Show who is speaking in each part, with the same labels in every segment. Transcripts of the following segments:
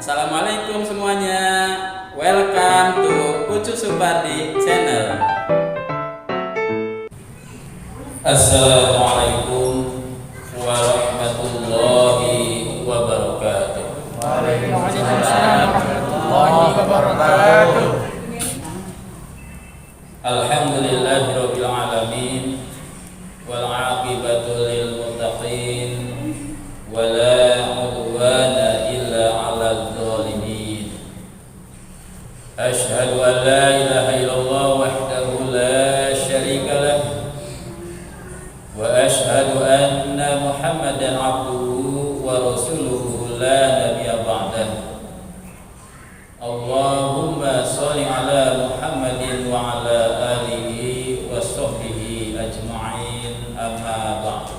Speaker 1: Assalamualaikum semuanya. Welcome to Ucu Supardi channel. Assalamualaikum warahmatullahi wabarakatuh.
Speaker 2: Waalaikumsalam warahmatullahi wabarakatuh.
Speaker 1: Alhamdulillahirabbil alamin wal 'aqibatu lil muttaqin wala 'udwana illa 'alal zalimin. Asyhadu an la ilaha illallah wahdahu la syarika lah wa asyhadu anna Muhammadan 'abduhu wa rasuluhu la nabiyya ba'dahu. Allahumma sholli ala Muhammadin wa ala alihi wa sahbihi ajma'in, amma ba'du.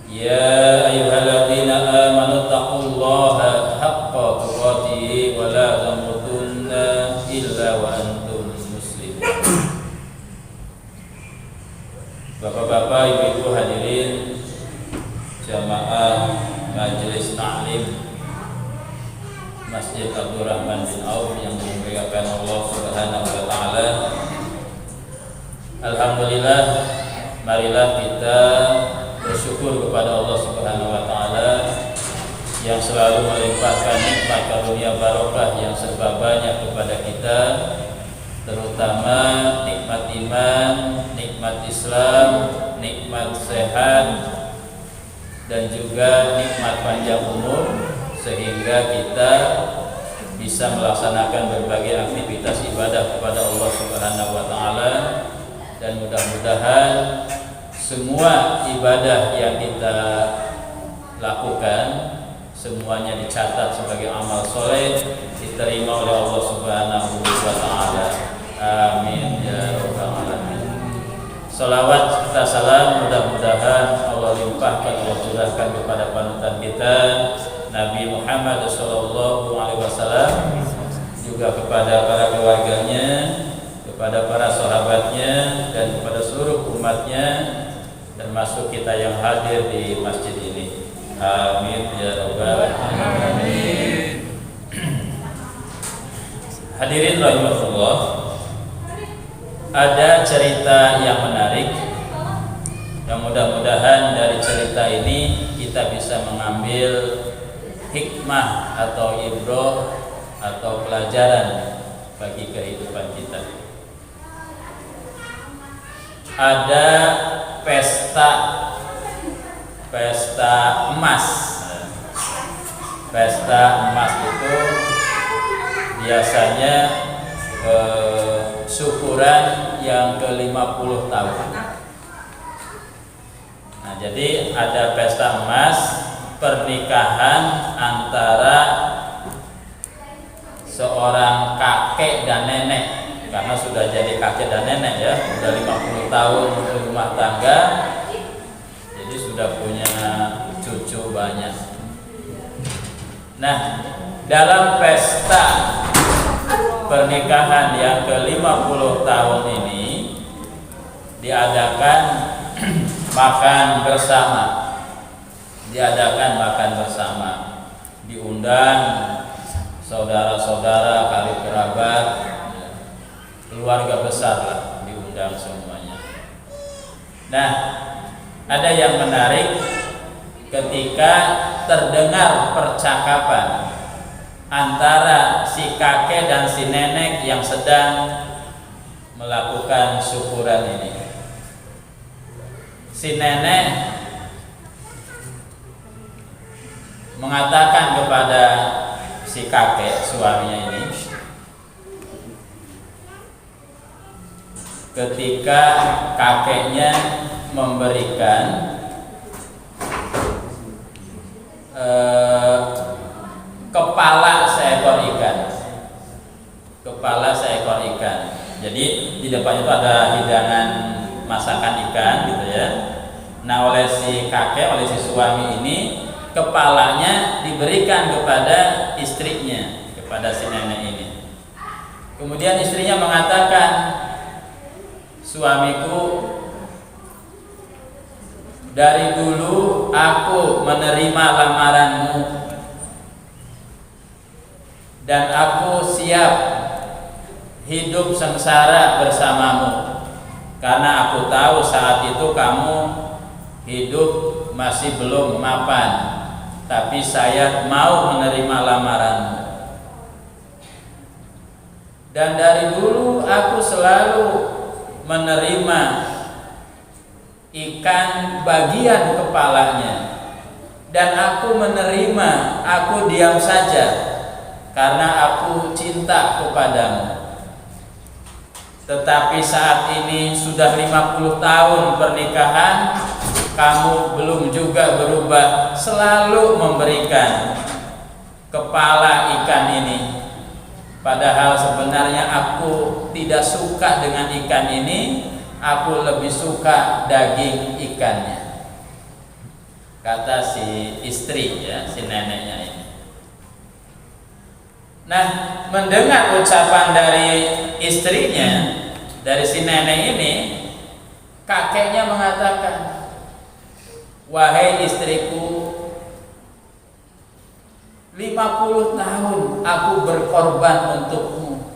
Speaker 1: Ya ayyuhalladzina amanu taqullaha haqqa tuqatih wa la tamutunna illa wa antum muslimun. Bapak-bapak, ibu-ibu hadirin jamaah majelis taklim Masjid Abdurrahman bin Auf yang dimuliakan Allah Subhanahu wa taala. Alhamdulillah, marilah kita bersyukur kepada Allah Subhanahu wa taala yang selalu melimpahkan nikmat karunia barokah yang serba banyak kepada kita, terutama nikmat iman, nikmat Islam, nikmat sehat, dan juga nikmat panjang umur, sehingga kita bisa melaksanakan berbagai aktivitas ibadah kepada Allah Subhanahu wa taala, dan mudah-mudahan semua ibadah yang kita lakukan semuanya dicatat sebagai amal soleh, diterima oleh Allah Subhanahu wa taala. Amin ya rabbal alamin. Salawat serta salam mudah-mudahan Allah limpahkan, Allah curahkan kepada panutan kita Nabi Muhammad SAW, juga kepada para keluarganya, kepada para sahabatnya, dan kepada seluruh umatnya, termasuk kita yang hadir di masjid ini. Amin ya rabbal alamin. Hadirin rahimakumullah, ada cerita yang menarik yang mudah-mudahan dari cerita ini kita bisa mengambil hikmah atau ibrah atau pelajaran bagi kehidupan kita. Ada pesta emas. Pesta emas itu biasanya syukuran yang ke-50 tahun. Nah, jadi ada pesta emas, pernikahan antara seorang kakek dan nenek, karena sudah jadi kakek dan nenek ya, sudah 50 tahun berumah tangga, jadi sudah punya cucu banyak. Nah, dalam pesta pernikahan yang ke-50 tahun ini diadakan makan bersama. Diundang saudara-saudara, karib kerabat, keluarga besar lah, diundang semuanya. Nah, ada yang menarik ketika terdengar percakapan antara si kakek dan si nenek yang sedang melakukan syukuran ini. Si nenek mengatakan kepada si kakek, suaminya ini, ketika kakeknya memberikan kepala seekor ikan. Jadi di depannya itu ada hidangan masakan ikan gitu ya. Nah, oleh si kakek, oleh si suami ini, kepalanya diberikan kepada istrinya, kepada si nenek ini. Kemudian istrinya mengatakan, suamiku, dari dulu aku menerima lamaranmu, dan aku siap hidup sengsara bersamamu, karena aku tahu saat itu kamu hidup masih belum mapan, tapi saya mau menerima lamaranmu. Dan dari dulu aku selalu menerima ikan bagian kepalanya, dan aku menerima, aku diam saja karena aku cinta kepadamu. Tetapi saat ini sudah 50 tahun pernikahan, kamu belum juga berubah, selalu memberikan kepala ikan ini. Padahal sebenarnya aku tidak suka dengan ikan ini, aku lebih suka daging ikannya, kata si istri, ya, si neneknya ini. Nah, mendengar ucapan dari istrinya, dari si nenek ini, kakeknya mengatakan, wahai istriku, 50 tahun aku berkorban untukmu.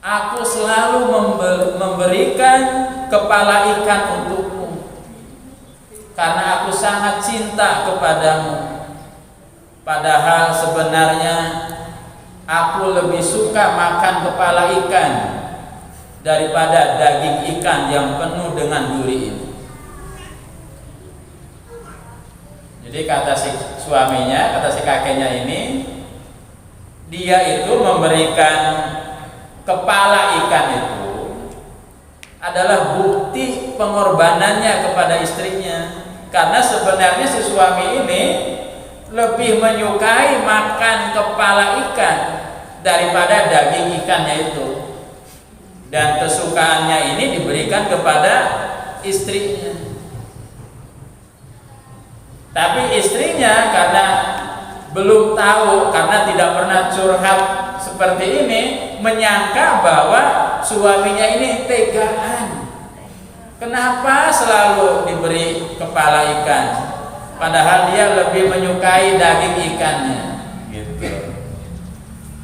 Speaker 1: Aku selalu memberikan kepala ikan untukmu, karena aku sangat cinta kepadamu. Padahal sebenarnya aku lebih suka makan kepala ikan daripada daging ikan yang penuh dengan duri ini. Jadi kata si suaminya, kata si kakeknya ini, dia itu memberikan kepala ikan itu adalah bukti pengorbanannya kepada istrinya. Karena sebenarnya si suami ini lebih menyukai makan kepala ikan daripada daging ikannya itu, dan kesukaannya ini diberikan kepada istrinya. Tapi istrinya karena belum tahu, karena tidak pernah curhat seperti ini, menyangka bahwa suaminya ini tegaan. Kenapa selalu diberi kepala ikan? Padahal dia lebih menyukai daging ikannya, gitu.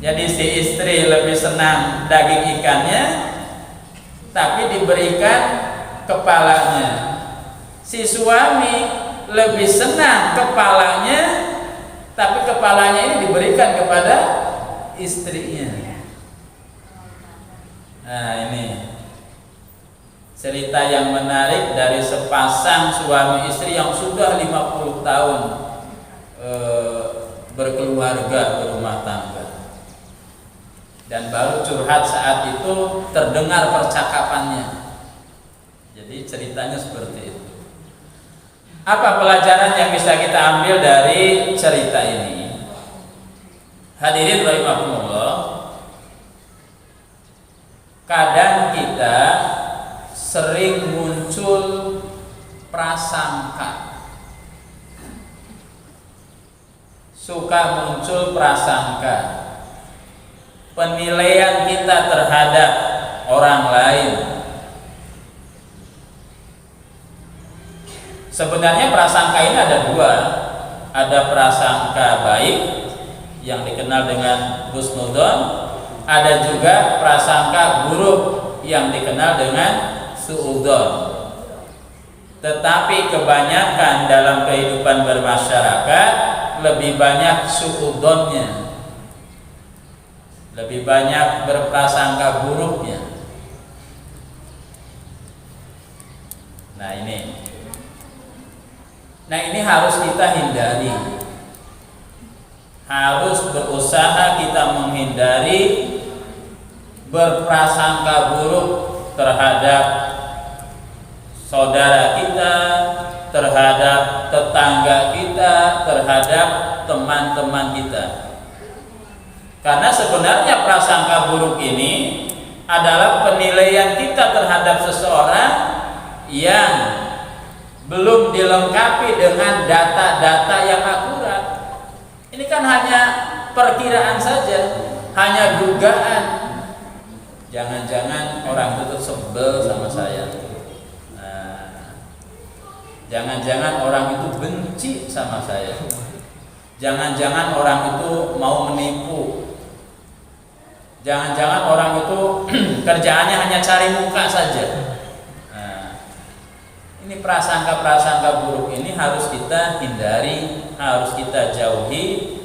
Speaker 1: Jadi si istri lebih senang daging ikannya, tapi diberikan kepalanya. Si suami lebih senang kepalanya, tapi kepalanya ini diberikan kepada istrinya. Nah, ini cerita yang menarik dari sepasang suami istri yang sudah 50 tahun berkeluarga, berumah tangga, dan baru curhat saat itu terdengar percakapannya. Jadi ceritanya seperti itu. Apa pelajaran yang bisa kita ambil dari cerita ini? Hadirin rahimakumullah, kadang kita sering muncul prasangka, suka muncul prasangka, penilaian kita terhadap orang lain. Sebenarnya prasangka ini ada dua, ada prasangka baik yang dikenal dengan husnudzon, ada juga prasangka buruk yang dikenal dengan suudzon. Tetapi kebanyakan dalam kehidupan bermasyarakat lebih banyak suudzonnya, lebih banyak berprasangka buruknya. Nah ini harus kita hindari, harus berusaha kita menghindari berprasangka buruk terhadap saudara kita, terhadap tetangga kita, terhadap teman-teman kita. Karena sebenarnya prasangka buruk ini adalah penilaian kita terhadap seseorang yang belum dilengkapi dengan data-data yang akurat. Ini kan hanya perkiraan saja, hanya dugaan. Jangan-jangan orang itu sebel sama saya. Jangan-jangan orang itu benci sama saya. Jangan-jangan orang itu mau menipu. Jangan-jangan orang itu kerjaannya hanya cari muka saja. Nah, ini prasangka-prasangka buruk ini harus kita hindari, harus kita jauhi,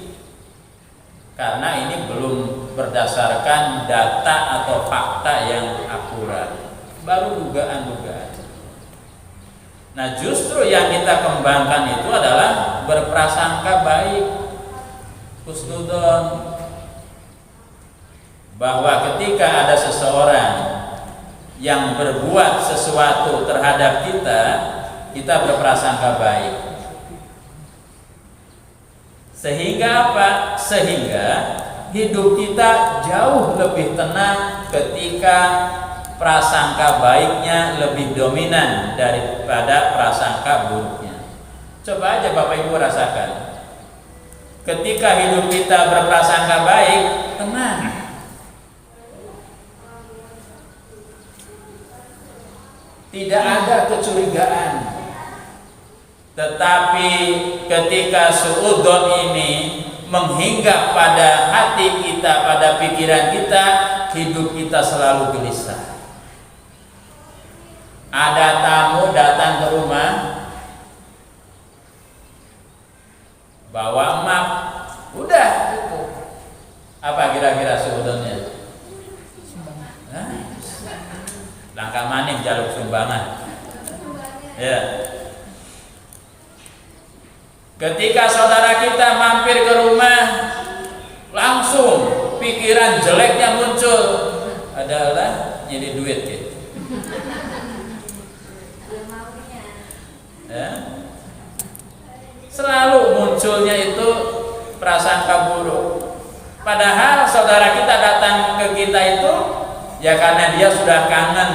Speaker 1: karena ini belum berdasarkan data atau fakta yang akurat, baru dugaan-dugaan. Nah, justru yang kita kembangkan itu adalah berprasangka baik, husnudon, bahwa ketika ada seseorang yang berbuat sesuatu terhadap kita, kita berprasangka baik. Sehingga apa? Sehingga hidup kita jauh lebih tenang ketika prasangka baiknya lebih dominan daripada prasangka buruknya. Coba aja Bapak Ibu rasakan. Ketika hidup kita berprasangka baik, tenang. Tidak ada kecurigaan. Tetapi ketika suudzon ini menghinggap pada hati kita, pada pikiran kita, hidup kita selalu gelisah. Ada tamu datang ke rumah, bawa map, udah itu. Apa kira-kira suudzonnya? Langkah maning jaluk sumbangan. Ya. Ketika saudara kita mampir ke rumah, langsung pikiran jeleknya muncul adalah nyari duit gitu. Ya. Selalu munculnya itu prasangka buruk. Padahal saudara kita datang ke kita itu ya karena dia sudah kangen,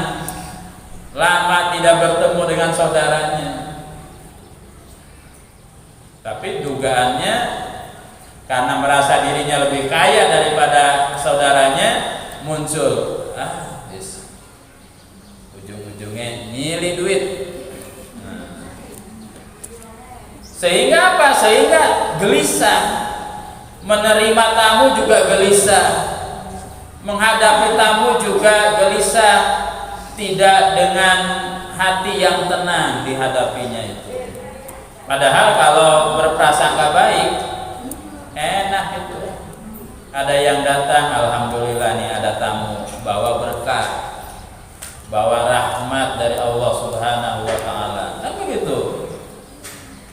Speaker 1: lama tidak bertemu dengan saudaranya. Tapi dugaannya karena merasa dirinya lebih kaya daripada saudaranya, muncul ujung-ujungnya nyili duit. Sehingga apa? Sehingga gelisah. Menerima tamu juga gelisah, menghadapi tamu juga gelisah, tidak dengan hati yang tenang dihadapinya itu. Padahal kalau berprasangka baik, enak itu. Ada yang datang, alhamdulillah nih ada tamu, bawa berkah, bawa rahmat dari Allah Subhanahu wa taala. Kan begitu.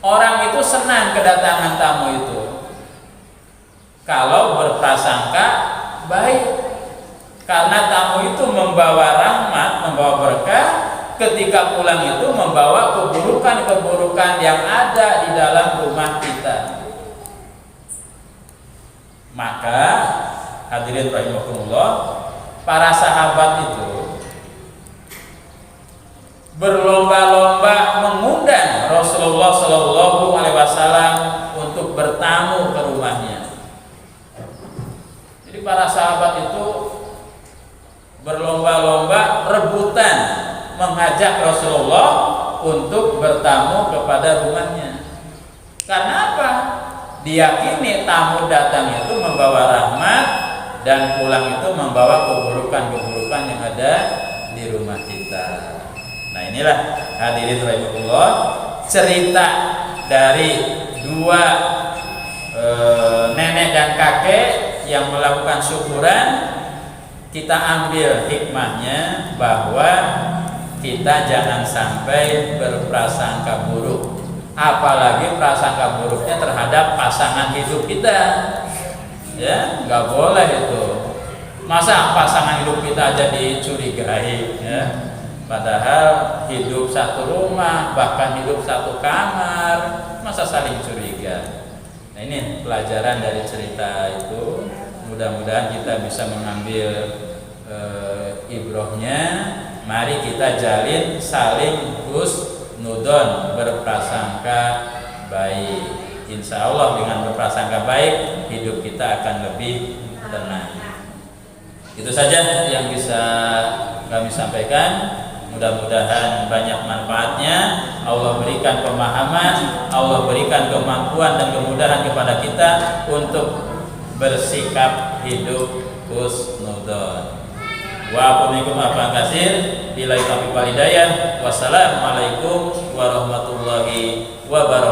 Speaker 1: Orang itu senang kedatangan tamu itu. Kalau berprasangka baik, karena tamu itu membawa rahmat, membawa berkah, ketika pulang itu membawa keburukan-keburukan yang ada di dalam rumah kita. Maka hadirin rahimakumullah, para sahabat itu berlomba-lomba mengundang Rasulullah Shallallahu Alaihi Wasallam untuk bertamu ke rumahnya. Jadi para sahabat itu berlomba-lomba rebutan mengajak Rasulullah untuk bertamu kepada rumahnya. Karena apa? Diyakini tamu datang itu membawa rahmat dan pulang itu membawa keburukan-keburukan yang ada di rumah kita. Nah, inilah hadirin rahimakumullah cerita dari dua nenek dan kakek yang melakukan syukuran. Kita ambil hikmahnya bahwa kita jangan sampai berprasangka buruk, apalagi prasangka buruknya terhadap pasangan hidup kita. Ya, nggak boleh itu. Masa pasangan hidup kita aja dicurigai, ya? Padahal hidup satu rumah, bahkan hidup satu kamar, masa saling curiga. Nah, ini pelajaran dari cerita itu. Mudah-mudahan kita bisa mengambil ibrohnya. Mari kita jalin saling husnudon, berprasangka baik. Insya Allah dengan berprasangka baik, hidup kita akan lebih tenang. Itu saja yang bisa kami sampaikan. Mudah-mudahan banyak manfaatnya. Allah berikan pemahaman, Allah berikan kemampuan dan kemudahan kepada kita untuk bersikap hidup husnudzon. Wa aqulu minkum afan katsir, billahi taufiq wal hidayah. Wassalamualaikum warahmatullahi wabarakatuh.